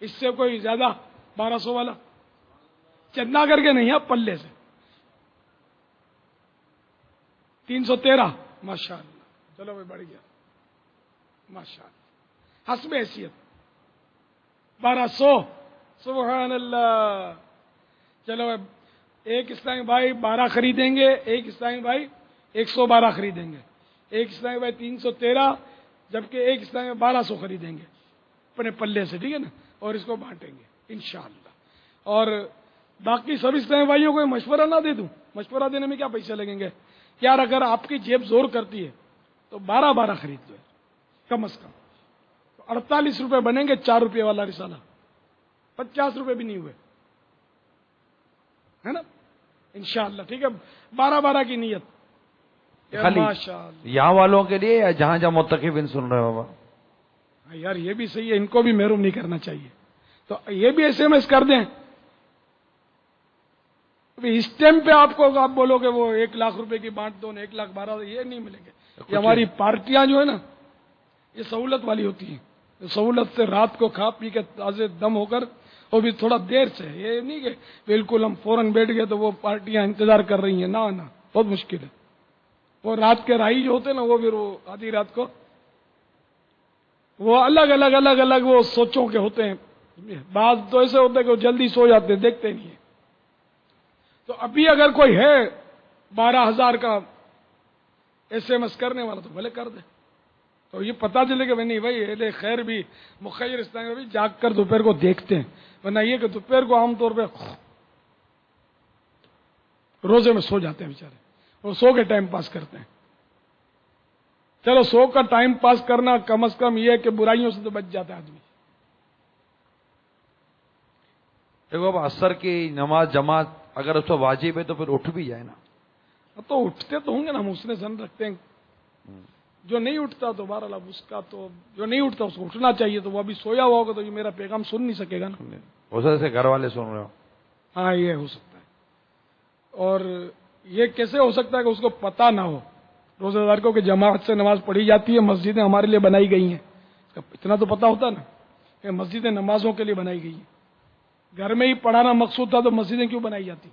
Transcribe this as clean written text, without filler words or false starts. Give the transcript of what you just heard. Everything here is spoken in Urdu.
اس سے کوئی زیادہ 1200 والا چندہ کر کے نہیں ہے، پلے سے 313 ماشاء اللہ. چلو بھائی بڑھ گیا ماشاء اللہ. حسب حیثیت 1200. سبحان اللہ. چلو بھائی ایک اسلامی بھائی 12 خریدیں گے، ایک اسلامی بھائی 112 خریدیں گے، ایک اسلامی بھائی 313، جبکہ ایک اسلامی بھائی 1200 خریدیں گے اپنے پلے سے، ٹھیک ہے نا، اور اس کو بانٹیں گے انشاءاللہ. اور باقی سب اسلامی بھائیوں کو مشورہ نہ دے دوں؟ مشورہ دینے میں کیا پیسے لگیں گے یار؟ اگر آپ کی جیب زور کرتی ہے تو 12 خرید لو کم از کم. 48 روپے بنیں گے 4 روپے والا رسالہ، 50 روپے بھی نہیں ہوئے، ہے نا انشاءاللہ. ٹھیک ہے 12 کی نیت. خالی ماشاءاللہ یہاں والوں کے لیے یا جہاں جہاں متقبین سن رہے ہو بابا؟ یار یہ بھی صحیح ہے، ان کو بھی محروم نہیں کرنا چاہیے. تو یہ بھی SMS کر دیں. ابھی اس ٹائم پہ آپ کو آپ بولو کہ وہ 1 لاکھ روپے کی بانٹ دو، 1,12,000 یہ نہیں ملیں گے. یہ ہماری پارٹیاں جو ہے نا یہ سہولت والی ہوتی ہیں، سہولت سے رات کو کھا پی کے تازے دم ہو کر، وہ بھی تھوڑا دیر سے. یہ نہیں کہ بالکل ہم فوراً بیٹھ گئے تو وہ پارٹیاں انتظار کر رہی ہیں، نہ بہت مشکل ہے. وہ رات کے راہی جو ہوتے ہیں نا وہ پھر وہ آدھی رات کو وہ الگ الگ وہ سوچوں کے ہوتے ہیں. بعض تو ایسے ہوتے ہیں کہ وہ جلدی سو جاتے ہیں، دیکھتے نہیں ہیں. تو ابھی اگر کوئی ہے 12,000 کا SMS کرنے والا تو بھلے کر دے. تو یہ پتا چلے کہ نہیں بھائی اہل خیر بھی مخیر اسلامی بھی جاگ کر دوپہر کو دیکھتے ہیں، ورنہ یہ کہ دوپہر کو عام طور پہ روزے میں سو جاتے ہیں بیچارے، وہ سو کے ٹائم پاس کرتے ہیں. چلو سو کا ٹائم پاس کرنا کم از کم یہ ہے کہ برائیوں سے تو بچ جاتا ہے آدمی. دیکھو اب عصر کی نماز جماعت اگر اس کو واجب ہے تو پھر اٹھ بھی جائے نا. تو اٹھتے تو ہوں گے نا، ہم اس نے زن رکھتے ہیں. جو نہیں اٹھتا تو بہرحال اب اس کا تو جو نہیں اٹھتا اس کو اٹھنا چاہیے. تو وہ ابھی سویا ہوا ہوگا تو یہ میرا پیغام سن نہیں سکے گا نا. ہو سکتا ہے گھر والے سن رہے ہو. ہاں یہ ہو سکتا ہے. اور یہ کیسے ہو سکتا ہے کہ اس کو پتہ نہ ہو روزہ دار کو کہ جماعت سے نماز پڑھی جاتی ہے، مسجدیں ہمارے لیے بنائی گئی ہیں. اتنا تو پتہ ہوتا نا کہ مسجدیں نمازوں کے لیے بنائی گئی ہیں. گھر میں ہی پڑھانا مقصود تھا تو مسجدیں کیوں بنائی جاتی؟